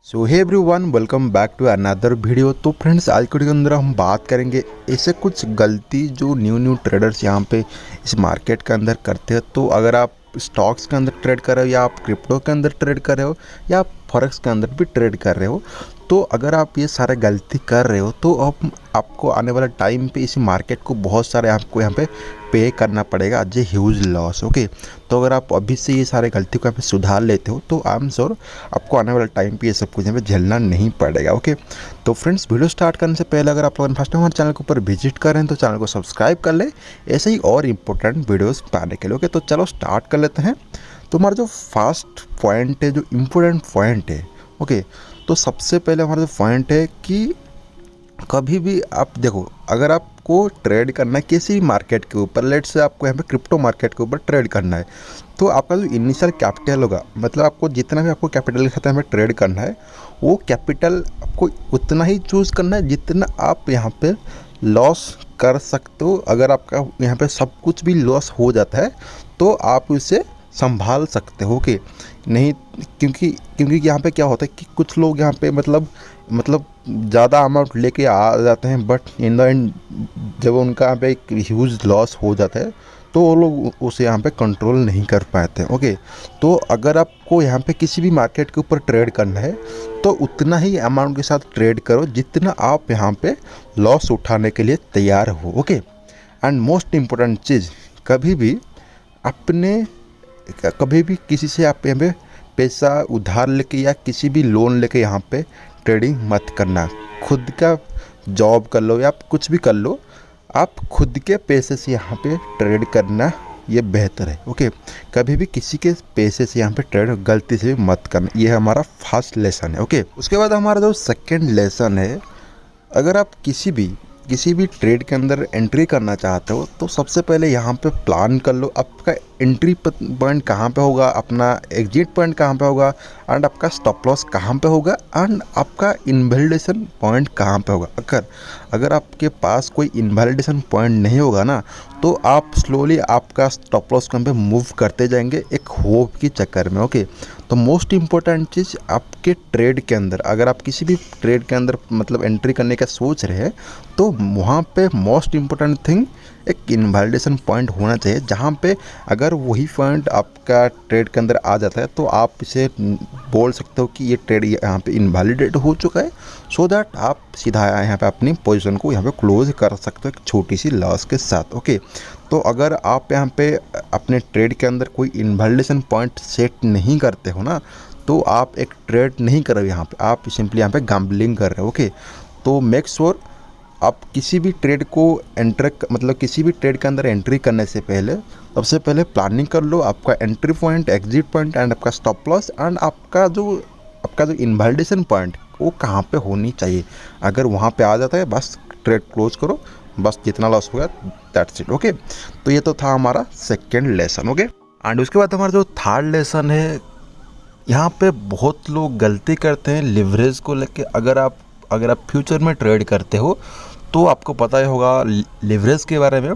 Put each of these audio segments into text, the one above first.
So hey everyone, welcome back to another video. तो friends, आज के वीडियो के अंदर हम बात करेंगे ऐसे कुछ गलती जो न्यू ट्रेडर्स यहाँ पे इस मार्केट के अंदर करते हैं। तो अगर आप स्टॉक्स के अंदर ट्रेड कर रहे हो या आप क्रिप्टो के अंदर ट्रेड कर रहे हो या आप फॉरेक्स के अंदर भी ट्रेड कर रहे हो, तो अगर आप ये सारे गलती कर रहे हो तो आपको आने वाला टाइम पे इसी मार्केट को बहुत सारे आपको यहाँ पे पे करना पड़ेगा as a huge loss. Okay, तो अगर आप अभी से ये सारे गलती को यहाँ पे सुधार लेते हो तो आई एम श्योर आपको आने वाले टाइम पे ये सब कुछ यहाँ पे झेलना नहीं पड़ेगा। ओके, तो फ्रेंड्स, वीडियो स्टार्ट करने से पहले अगर आप लोग फर्स्ट टाइम हमारे चैनल के ऊपर विजिट कर रहे हैं तो चैनल को सब्सक्राइब कर ले ऐसे ही और इंपॉर्टेंट वीडियोज़ पाने के लिए। ओके, तो चलो स्टार्ट कर लेते हैं। तो हमारा जो फर्स्ट पॉइंट है, जो इम्पोर्टेंट पॉइंट है, ओके, तो सबसे पहले हमारा जो पॉइंट है कि कभी भी आप देखो, अगर आपको ट्रेड करना है किसी भी मार्केट के ऊपर, लेट से आपको यहाँ पे क्रिप्टो मार्केट के ऊपर ट्रेड करना है, तो आपका जो इनिशियल कैपिटल होगा, मतलब आपको जितना भी आपको कैपिटल के साथ यहाँ पे ट्रेड करना है, वो कैपिटल आपको उतना ही चूज़ करना है जितना आप यहाँ पे लॉस कर सकते हो। अगर आपका यहाँ पे सब कुछ भी लॉस हो जाता है तो आप उसे संभाल सकते हो। ओके, नहीं, क्योंकि यहाँ पे क्या होता है कि कुछ लोग यहाँ पे मतलब ज़्यादा अमाउंट लेके आ जाते हैं, बट इन द एंड जब उनका यहाँ पे एक ह्यूज लॉस हो जाता है तो वो लोग उसे यहाँ पे कंट्रोल नहीं कर पाते हैं। ओके, तो अगर आपको यहाँ पे किसी भी मार्केट के ऊपर ट्रेड करना है तो उतना ही अमाउंट के साथ ट्रेड करो जितना आप यहाँ पे लॉस उठाने के लिए तैयार हो। ओके, एंड मोस्ट इम्पोर्टेंट चीज़, कभी भी किसी से आप यहाँ पे पैसा उधार लेके या किसी भी लोन लेके यहाँ पे ट्रेडिंग मत करना। खुद का जॉब कर लो या आप कुछ भी कर लो, आप खुद के पैसे से यहाँ पे ट्रेड करना ये बेहतर है। ओके, कभी भी किसी के पैसे से यहाँ पे ट्रेड गलती से भी मत करना। ये हमारा फर्स्ट लेसन है। ओके, उसके बाद हमारा जो सेकंड लेसन है, अगर आप किसी भी ट्रेड के अंदर एंट्री करना चाहते हो तो सबसे पहले यहाँ पे प्लान कर लो आपका एंट्री पॉइंट कहाँ पे होगा, अपना एग्जिट पॉइंट कहाँ पे होगा, एंड आपका स्टॉप लॉस कहाँ पे होगा, एंड आपका इनवैलिडेशन पॉइंट कहाँ पे होगा। अगर आपके पास कोई इनवैलिडेशन पॉइंट नहीं होगा ना, तो आप स्लोली आपका स्टॉप लॉस कहाँ पे मूव करते जाएंगे एक होप की चक्कर में। ओके, तो मोस्ट इम्पोर्टेंट चीज़ आपके ट्रेड के अंदर, अगर आप किसी भी ट्रेड के अंदर मतलब एंट्री करने का सोच रहे हैं तो वहाँ पे मोस्ट इम्पोर्टेंट थिंग एक इनवैलिडेशन पॉइंट होना चाहिए, जहाँ पे अगर वही पॉइंट आपका ट्रेड के अंदर आ जाता है तो आप इसे बोल सकते हो कि ये ट्रेड यहाँ पे इनवैलिडेट हो चुका है, सो दैट आप सीधा यहाँ पे अपनी पोजीशन को यहाँ पे क्लोज कर सकते हो एक छोटी सी लॉस के साथ। ओके, तो अगर आप यहाँ पे अपने ट्रेड के अंदर कोई इनवैलिडेशन पॉइंट सेट नहीं करते हो ना, तो आप एक ट्रेड नहीं कर रहे हो, यहाँ पे आप सिंपली यहाँ पे गैम्बलिंग कर रहे हो। ओके, तो मेक श्योर आप किसी भी ट्रेड किसी भी ट्रेड के अंदर एंट्री करने से पहले सबसे पहले प्लानिंग कर लो आपका entry point, exit point and आपका स्टॉप लॉस, एंड आपका जो इनवैलिडेशन पॉइंट वो कहाँ पे होनी चाहिए। अगर वहाँ पे आ जाता है बस ट्रेड क्लोज करो, बस जितना लॉस हो गया दैट्स इट। ओके, तो ये तो था हमारा सेकेंड लेसन। ओके, एंड उसके बाद हमारा जो थर्ड लेसन है, यहाँ पे बहुत लोग गलती करते हैं लिवरेज को लेके। अगर आप फ्यूचर में ट्रेड करते हो तो आपको पता ही होगा लिवरेज के बारे में,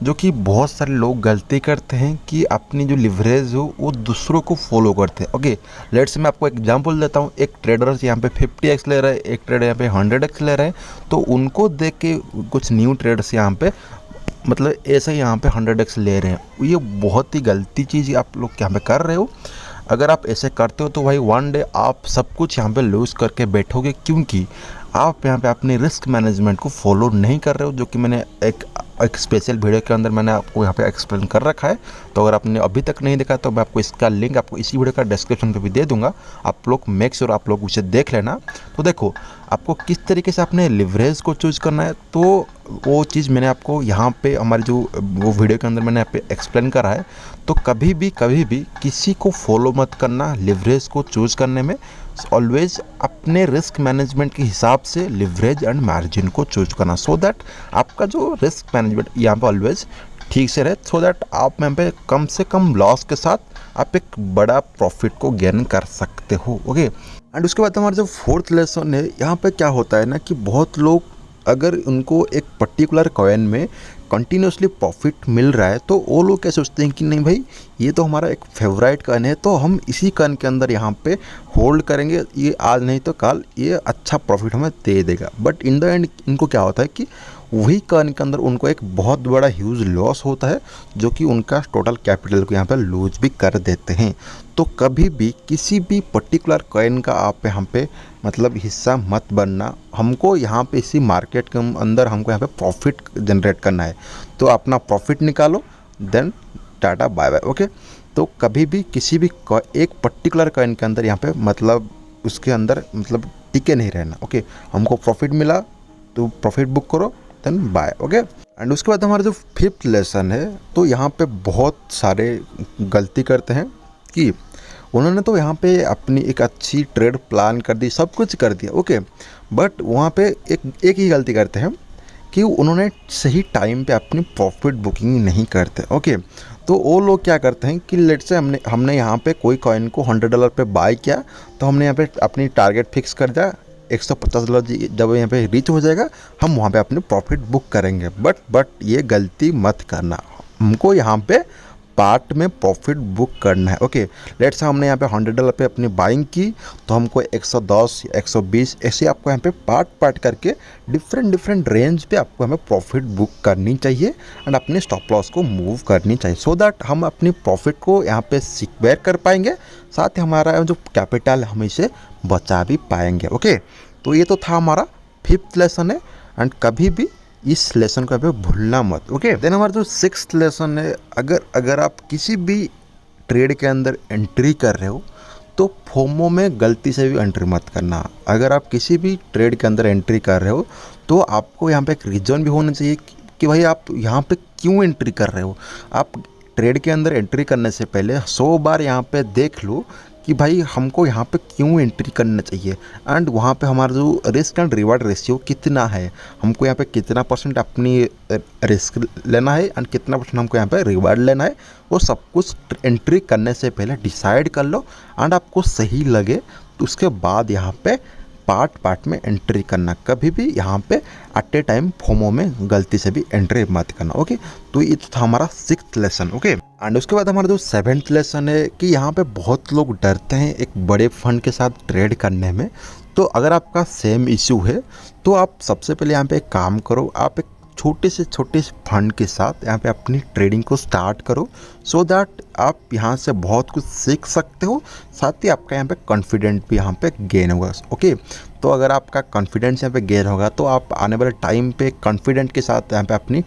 जो कि बहुत सारे लोग गलती करते हैं कि अपनी जो लिवरेज हो वो दूसरों को फॉलो करते हैं। ओके, लेट्स मैं आपको एग्जांपल देता हूँ। एक ट्रेडर यहाँ पे 50x ले रहा है, एक ट्रेडर यहाँ पे 100x ले रहे हैं, तो उनको देख के कुछ न्यू ट्रेडर्स यहाँ पे मतलब ऐसे ही यहाँ पे 100x ले रहे हैं। ये बहुत ही गलती चीज़ आप लोग यहाँ पे कर रहे हो। अगर आप ऐसे करते हो तो भाई वन डे आप सब कुछ यहाँ पे लूज़ करके बैठोगे, क्योंकि आप यहाँ पे अपने रिस्क मैनेजमेंट को फॉलो नहीं कर रहे हो, जो कि मैंने एक स्पेशल वीडियो के अंदर मैंने आपको यहाँ पे एक्सप्लेन कर रखा है। तो अगर आपने अभी तक नहीं देखा तो मैं आपको इसका लिंक आपको इसी वीडियो का डिस्क्रिप्शन पे भी दे दूंगा, आप लोग मेक श्योर आप लोग उसे देख लेना। तो देखो आपको किस तरीके से अपने लिवरेज को चूज़ करना है, तो वो चीज़ मैंने आपको यहाँ पे हमारी जो वो वीडियो के अंदर मैंने यहाँ पे एक्सप्लेन करा है। तो कभी भी किसी को फॉलो मत करना लिवरेज को चूज़ करने में। ऑलवेज अपने रिस्क मैनेजमेंट के हिसाब से लिवरेज एंड मार्जिन को चूज करना, सो दैट आपका जो रिस्क मैनेजमेंट यहाँ पे ऑलवेज ठीक से रहे, सो दैट आप यहाँ पे कम से कम लॉस के साथ आप एक बड़ा प्रॉफिट को गेन कर सकते हो। ओके, एंड उसके बाद हमारा जो फोर्थ लेसन है, यहाँ पे क्या होता है ना कि बहुत लोग अगर उनको एक पर्टिकुलर कॉइन में कंटिन्यूसली प्रॉफिट मिल रहा है तो वो लोग क्या सोचते हैं कि नहीं भाई ये तो हमारा एक फेवरेट कॉइन है, तो हम इसी कॉइन के अंदर यहाँ पे होल्ड करेंगे, ये आज नहीं तो कल ये अच्छा प्रॉफिट हमें दे देगा। बट इन द एंड इनको क्या होता है कि वही कॉइन के अंदर उनको एक बहुत बड़ा ह्यूज लॉस होता है, जो कि उनका टोटल कैपिटल को यहाँ पे लूज भी कर देते हैं। तो कभी भी किसी भी पर्टिकुलर कॉइन का आप यहाँ पे मतलब हिस्सा मत बनना। हमको यहाँ पे इसी मार्केट के अंदर हमको यहाँ पे प्रॉफिट जनरेट करना है, तो अपना प्रॉफिट निकालो, then tata bye bye. Okay, तो कभी भी किसी भी एक पर्टिकुलर कॉइन के अंदर यहाँ पे मतलब उसके अंदर मतलब टिके नहीं रहना। ओके, हमको प्रॉफिट मिला तो प्रॉफिट बुक करो, देन बाय। ओके, एंड उसके बाद हमारा जो फिफ्थ लेसन है, तो यहाँ पे बहुत सारे गलती करते हैं कि उन्होंने तो यहाँ पे अपनी एक अच्छी ट्रेड प्लान कर दी, सब कुछ कर दिया। ओके, बट वहाँ पे एक ही गलती करते हैं कि उन्होंने सही टाइम पे अपनी प्रॉफिट बुकिंग नहीं करते। ओके, तो वो लोग क्या करते हैं कि लेट से हमने यहाँ पे कोई कॉइन को $100 पे बाय किया, तो हमने यहाँ पे अपनी टारगेट फिक्स कर दिया $150 जब यहाँ पे रीच हो जाएगा हम वहाँ पे अपने प्रॉफिट बुक करेंगे। बट ये गलती मत करना, हमको यहाँ पे पार्ट में प्रॉफिट बुक करना है। ओके, लेट्स से हमने यहाँ पे $100 पे अपनी बाइंग की, तो हमको 110 120 ऐसे आपको यहाँ पे पार्ट करके डिफरेंट रेंज पे आपको हमें प्रॉफिट बुक करनी चाहिए एंड अपने स्टॉप लॉस को मूव करनी चाहिए, सो दैट हम अपनी प्रॉफिट को यहाँ पे सिक्योर कर पाएंगे, साथ ही हमारा जो कैपिटल हम इसे बचा भी पाएंगे। ओके, तो ये तो था हमारा फिफ्थ लेसन है, एंड कभी भी इस लेसन को यहाँ पे भूलना मत। ओके, देन हमारा जो सिक्स्थ लेसन है, अगर आप किसी भी ट्रेड के अंदर एंट्री कर रहे हो तो फोमो में गलती से भी एंट्री मत करना। अगर आप किसी भी ट्रेड के अंदर एंट्री कर रहे हो तो आपको यहाँ पे एक रीज़न भी होना चाहिए कि भाई आप यहाँ पे क्यों एंट्री कर रहे हो। आप ट्रेड के अंदर एंट्री करने से पहले 100 बार यहाँ पे देख लो कि भाई हमको यहाँ पे क्यों एंट्री करना चाहिए, एंड वहाँ पे हमारा जो रिस्क एंड रिवार्ड रेशियो कितना है, हमको यहाँ पे कितना % अपनी रिस्क लेना है एंड कितना % हमको यहाँ पे रिवार्ड लेना है, वो सब कुछ एंट्री करने से पहले डिसाइड कर लो। एंड आपको सही लगे तो उसके बाद यहाँ पे पार्ट में एंट्री करना। कभी भी यहाँ पे एट ए टाइम फोमो में गलती से भी एंट्री मत करना। ओके, तो ये था हमारा सिक्स्थ लेसन। ओके, एंड उसके बाद हमारा जो सेवेंथ लेसन है कि यहाँ पे बहुत लोग डरते हैं एक बड़े फंड के साथ ट्रेड करने में। तो अगर आपका सेम इशू है तो आप सबसे पहले यहाँ पे एक काम करो, आप एक छोटे से फंड के साथ यहाँ पे अपनी ट्रेडिंग को स्टार्ट करो, सो दैट आप यहाँ से बहुत कुछ सीख सकते हो, साथ ही आपका यहाँ पे कॉन्फिडेंट भी यहाँ पे गेन होगा। ओके, तो अगर आपका कॉन्फिडेंस यहाँ पे गेन होगा तो आप आने वाले टाइम पे कॉन्फिडेंट के साथ यहाँ पे अपनी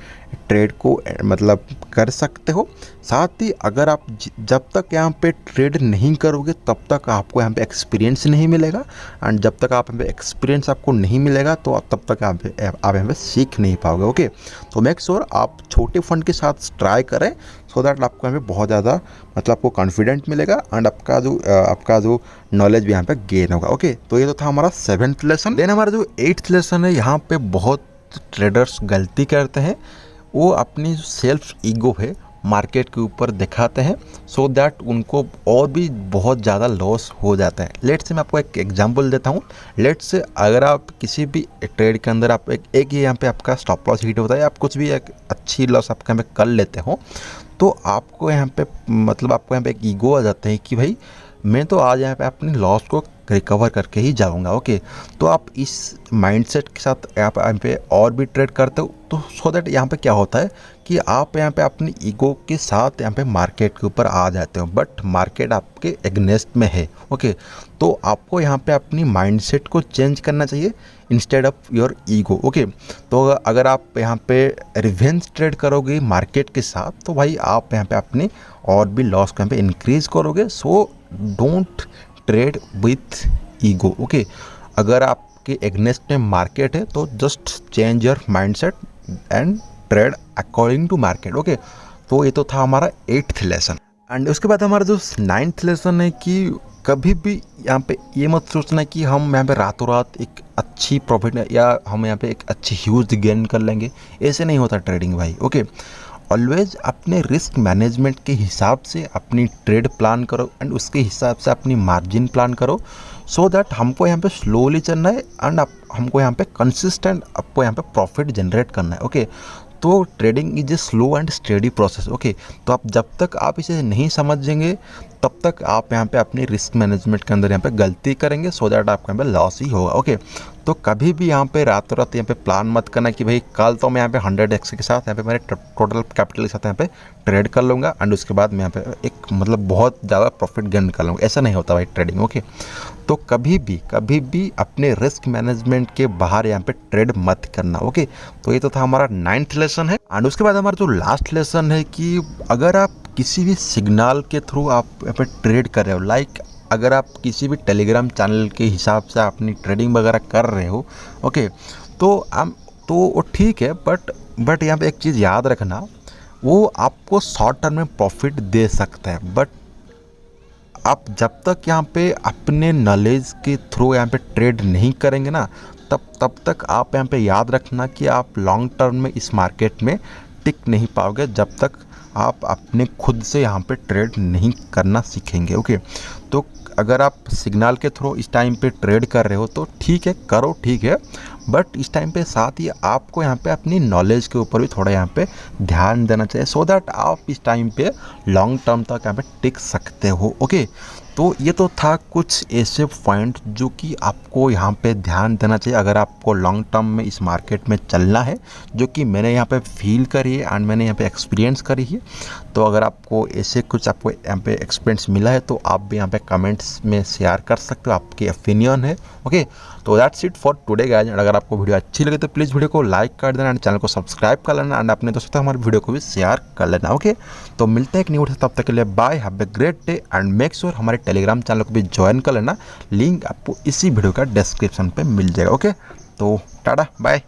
ट्रेड को मतलब कर सकते हो। साथ ही अगर आप जब तक यहाँ पे ट्रेड नहीं करोगे तब तक आपको यहाँ पे एक्सपीरियंस नहीं मिलेगा, एंड जब तक आप यहाँ पे एक्सपीरियंस आपको नहीं मिलेगा तो तब तक आप यहाँ पे सीख नहीं पाओगे। ओके, तो मेक श्योर आप छोटे फंड के साथ ट्राई करें, सो दैट आपको यहाँ पे बहुत ज़्यादा मतलब आपको कॉन्फिडेंट मिलेगा एंड आपका जो नॉलेज भी यहाँ पे गेन होगा। ओके, तो ये तो था हमारा सेवेंथ लेसन। देन हमारा जो एट्थ लेसन है, यहाँ पे बहुत ट्रेडर्स गलती करते हैं, वो अपनी जो सेल्फ ईगो है मार्केट के ऊपर दिखाते हैं, सो दैट उनको और भी बहुत ज़्यादा लॉस हो जाता है। लेट्स से मैं आपको एक एग्जांपल देता हूँ। लेट्स से अगर आप किसी भी ट्रेड के अंदर आप एक ही यहाँ पे आपका स्टॉप लॉस हिट होता है, आप कुछ भी एक अच्छी लॉस आप यहाँ पे कर लेते हो, तो आपको यहाँ पे मतलब आपको यहाँ पे एक ईगो आ जाता है कि भाई मैं तो आज यहाँ पे अपनी लॉस को रिकवर करके ही जाऊँगा। ओके, तो आप इस माइंडसेट के साथ यहाँ पे और भी ट्रेड करते हो, तो सो दैट यहाँ पे क्या होता है कि आप यहाँ पे अपनी ईगो के साथ यहाँ पे मार्केट के ऊपर आ जाते हो, बट मार्केट आपके एग्नेस्ट में है। ओके, तो आपको यहाँ पे अपनी माइंडसेट को चेंज करना चाहिए instead of your ego. Okay, तो अगर आप यहाँ पे रिवेंज ट्रेड करोगे मार्केट के साथ, तो भाई आप यहाँ पे अपनी और भी लॉस को यहाँ पे इंक्रीज करोगे। So don't trade with ego. Okay, अगर आपके एग्नेस्ट में मार्केट है तो just change your mindset and trade according to market. Okay, तो ये तो था हमारा एट्थ लेसन। एंड उसके बाद हमारा जो नाइन्थ लेसन है कि कभी भी यहाँ पे ये मत सोचना कि हम यहाँ पे रातों रात एक अच्छी प्रॉफिट या हम यहाँ पे एक अच्छी ह्यूज गेन कर लेंगे, ऐसे नहीं होता ट्रेडिंग भाई। ओके, ऑलवेज अपने रिस्क मैनेजमेंट के हिसाब से अपनी ट्रेड प्लान करो एंड उसके हिसाब से अपनी मार्जिन प्लान करो, सो दैट हमको यहाँ पे स्लोली चलना है एंड हमको यहाँ पे कंसिस्टेंट आपको यहाँ पे प्रॉफिट जनरेट करना है। ओके, तो trading is a slow and steady process. Okay, तो आप जब तक आप इसे नहीं समझेंगे तब तक आप यहाँ पे अपनी रिस्क मैनेजमेंट के अंदर यहाँ पे गलती करेंगे, सो दैट आपको यहाँ पे लॉस ही होगा। ओके, तो कभी भी यहाँ पे रातों रात यहाँ पे प्लान मत करना कि भाई कल तो मैं यहाँ पे 100x के साथ यहाँ पे मेरे टोटल कैपिटल के साथ यहाँ पे ट्रेड कर लूँगा एंड उसके बाद मैं यहाँ पे एक मतलब बहुत ज़्यादा प्रॉफिट गेन कर लूँगा। ऐसा नहीं होता भाई ट्रेडिंग। ओके, तो कभी भी अपने रिस्क मैनेजमेंट के बाहर यहाँ पे ट्रेड मत करना। ओके, तो ये तो था हमारा 9th लेसन है एंड उसके बाद हमारा जो लास्ट लेसन है कि अगर आप किसी भी सिग्नल के थ्रू आप यहाँ पे ट्रेड कर रहे हो, लाइक अगर आप किसी भी टेलीग्राम चैनल के हिसाब से अपनी ट्रेडिंग वगैरह कर रहे हो, ओके, तो वो ठीक है, बट यहाँ पे एक चीज़ याद रखना, वो आपको शॉर्ट टर्म में प्रॉफिट दे सकता है, बट आप जब तक यहाँ पे अपने नॉलेज के थ्रू यहाँ पे ट्रेड नहीं करेंगे ना, तब तक आप यहाँ पे याद रखना कि आप लॉन्ग टर्म में इस मार्केट में टिक नहीं पाओगे जब तक आप अपने खुद से यहाँ पे ट्रेड नहीं करना सीखेंगे। ओके, तो अगर आप सिग्नल के थ्रू इस टाइम पे ट्रेड कर रहे हो तो ठीक है, करो, ठीक है, बट इस टाइम पे साथ ही आपको यहाँ पे अपनी नॉलेज के ऊपर भी थोड़ा यहाँ पे ध्यान देना चाहिए, सो दैट आप इस टाइम पे लॉन्ग टर्म तक यहाँ पे टिक सकते हो। ओके, तो ये तो था कुछ ऐसे पॉइंट जो कि आपको यहाँ पे ध्यान देना चाहिए अगर आपको लॉन्ग टर्म में इस मार्केट में चलना है, जो कि मैंने यहाँ पे फील करी है एंड मैंने यहाँ पे एक्सपीरियंस करी है। तो अगर आपको ऐसे कुछ आपको यहाँ पे एक्सपीरियंस मिला है तो आप भी यहाँ पे कमेंट्स में शेयर कर सकते हो, आपकी ओपिनियन है। ओके, तो that's it for today guys. अगर आपको वीडियो अच्छी लगे तो प्लीज़ वीडियो को लाइक कर देना एंड चैनल को सब्सक्राइब कर लेना एंड अपने दोस्तों तक हमारे वीडियो को भी शेयर कर लेना। ओके, तो मिलते हैं एक न्यू वीडियो, तब तक के लिए bye, have a great day and make sure हमारे टेलीग्राम चैनल को भी ज्वाइन कर लेना। लिंक आपको इसी वीडियो का डिस्क्रिप्शन पे मिल जाएगा। ओके, तो टाटा बाय।